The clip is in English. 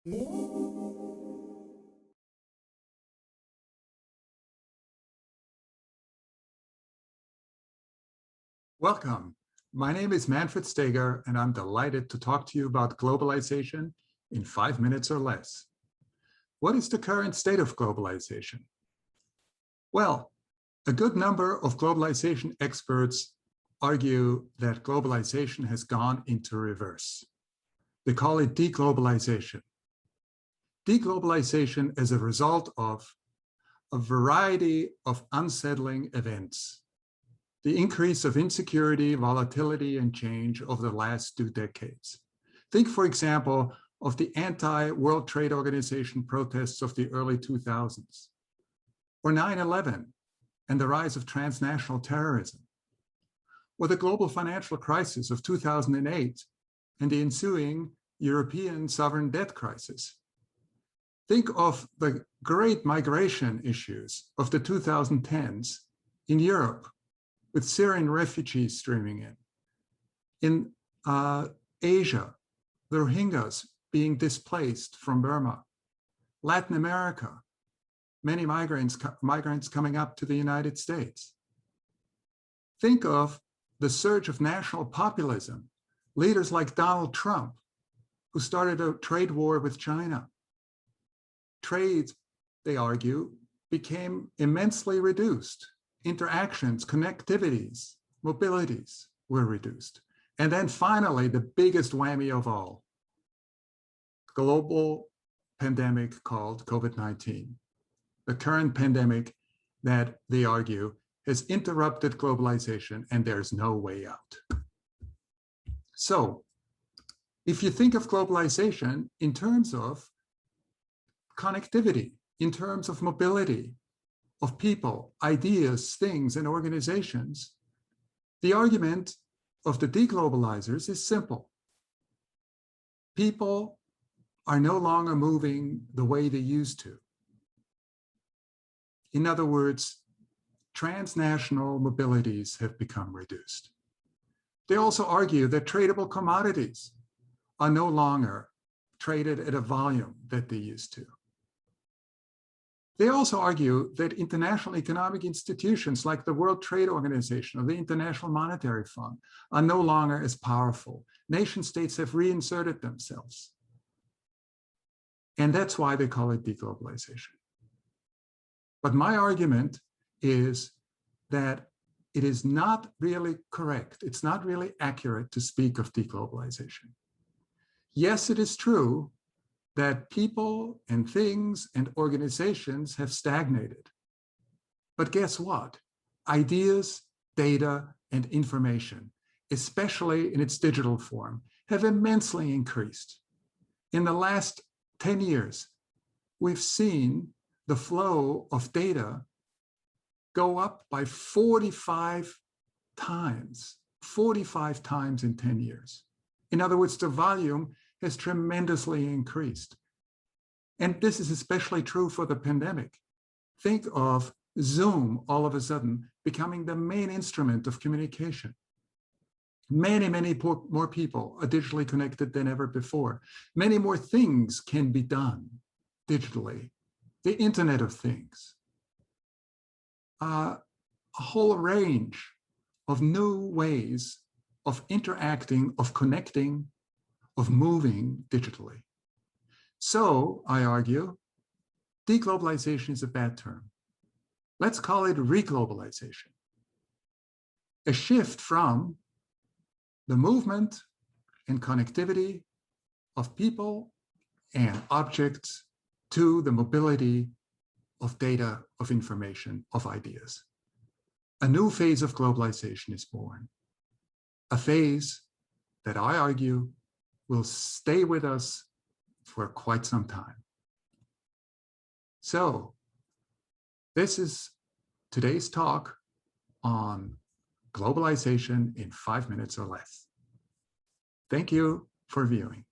Welcome. My name is Manfred Steger, and I'm delighted to talk to you about globalization in 5 minutes or less. What is the current state of globalization? Well, a good number of globalization experts argue that globalization has gone into reverse. They call it deglobalization. Deglobalization is a result of a variety of unsettling events. The increase of insecurity, volatility, and change over the last 2 decades. Think, for example, of the anti-World Trade Organization protests of the early 2000s, or 9/11 and the rise of transnational terrorism, or the global financial crisis of 2008 and the ensuing European sovereign debt crisis. Think of the great migration issues of the 2010s in Europe, with Syrian refugees streaming in. In Asia, the Rohingyas being displaced from Burma. Latin America, many migrants coming up to the United States. Think of the surge of national populism, leaders like Donald Trump, who started a trade war with China. Trade, they argue, became immensely reduced. Interactions, connectivities, mobilities were reduced. And then finally, the biggest whammy of all, global pandemic called COVID-19. The current pandemic that they argue has interrupted globalization and there's no way out. So if you think of globalization in terms of connectivity, in terms of mobility, of people, ideas, things, and organizations, the argument of the deglobalizers is simple. People are no longer moving the way they used to. In other words, transnational mobilities have become reduced. They also argue that tradable commodities are no longer traded at a volume that they used to. They also argue that international economic institutions like the World Trade Organization or the International Monetary Fund are no longer as powerful. Nation states have reinserted themselves. And that's why they call it deglobalization. But my argument is that it is not really correct. It's not really accurate to speak of deglobalization. Yes, it is true that people and things and organizations have stagnated. But guess what? Ideas, data, and information, especially in its digital form, have immensely increased. In the last 10 years, we've seen the flow of data go up by 45 times in 10 years. In other words, the volume has tremendously increased. And this is especially true for the pandemic. Think of Zoom all of a sudden becoming the main instrument of communication. Many more people are digitally connected than ever before. Many more things can be done digitally. The Internet of Things. A whole range of new ways of interacting, of connecting, of moving digitally. So, I argue, deglobalization is a bad term. Let's call it reglobalization. A shift from the movement and connectivity of people and objects to the mobility of data, of information, of ideas. A new phase of globalization is born. A phase that I argue will stay with us for quite some time. So, this is today's talk on globalization in 5 minutes or less. Thank you for viewing.